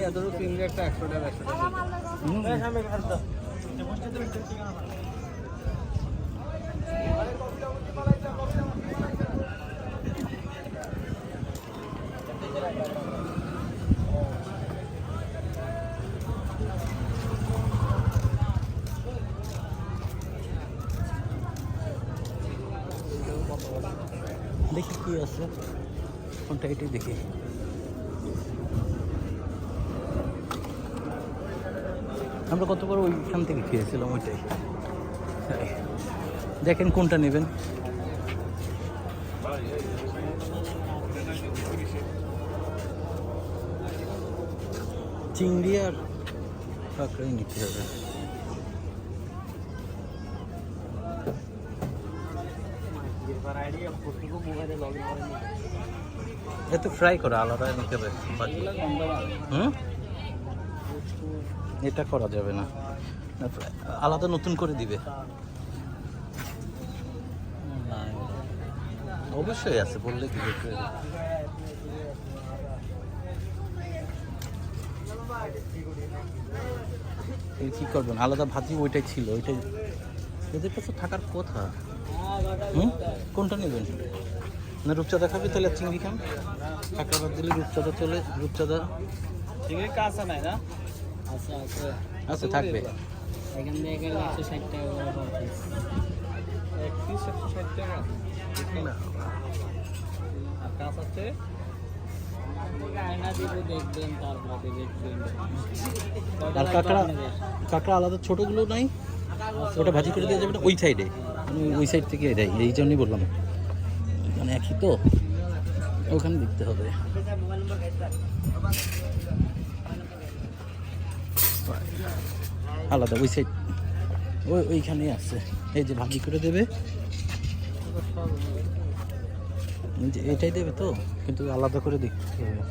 এতটুকু চিংড়ি একটা 100 টাকা 100 টাকা। দেখি কি আছে কোনটা, এটাই দেখি। আমরা কতবার ওইখান থেকে খেয়েছিলাম, ওইটাই। দেখেন কোনটা নেবেন। চিংড়ি আর কাঁকড়াই নিতে হবে। এত ফ্রাই করা আলাদা নিতে হবে। এটা করা যাবে না, আলাদা নতুন করে দিবে। অবশ্যই আছে, বললে কি কি করবেন, আলাদা ভাজি ওইটাই ছিল, ওইটাই এদের কাছে থাকার কথা। কোনটা নেবেন না? রূপচাঁদা খাবি তাহলে চিংড়ি খান, কাঁকড়া বাদ দিলে রূপচাঁদা চলে। রূপচাঁদা চিংড়ি কাঁচা নাই না? আচ্ছা থাকবে। এখান থেকে গেলে 160 টাকা করে পড়তেছে। এক পিস 160 টাকা। আর কাঁচাতে আয়না দিব, দেখবেন তারপরে দেখবেন। আর কাঁকড়া আলাদা ছোটগুলো নাই, ওটা ভাজি করে দেওয়া যাবে না ওই সাইডে, আমি ওই সাইড থেকে দেয়, এই জন্যই বললাম। মানে একই তো, ওখানে দেখতে হবে। আলাদা ওই সাইড, ওইখানেই আছে। এই যে ভাজি করে দেবে, এটাই দেবে তো, কিন্তু আলাদা করে দেখতে হবে।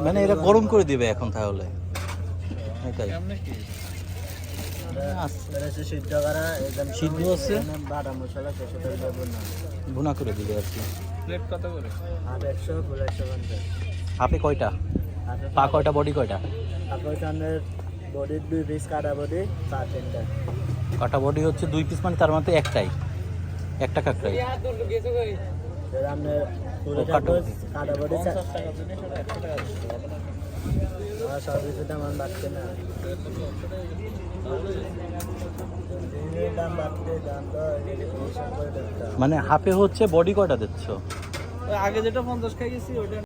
মানে এরা গরম করে দিবে এখন তাহলে, এটাই। সিদ্ধ আছে, ভুনা করে দিবে আর কি। প্লেট কত করে? হাফে কয়টা? পা কয়টা, বডি কয়টা? বডি 2 পিস, কাটা বডি 4-3টা। কাটা বডি হচ্ছে 2 পিস, মানে তার মধ্যে একটাই, একটা কাঁকড়াই। কাটা বডি 50 টাকা দিনে 100 টাকা। আর সার্ভিসের দাম আর বাড়ছে না, দাম বাড়তে দাম তো মানে হাফে হচ্ছে বডি কয়টা দিচ্ছ? আগে যেটা 50 খাইয়েছি ওটা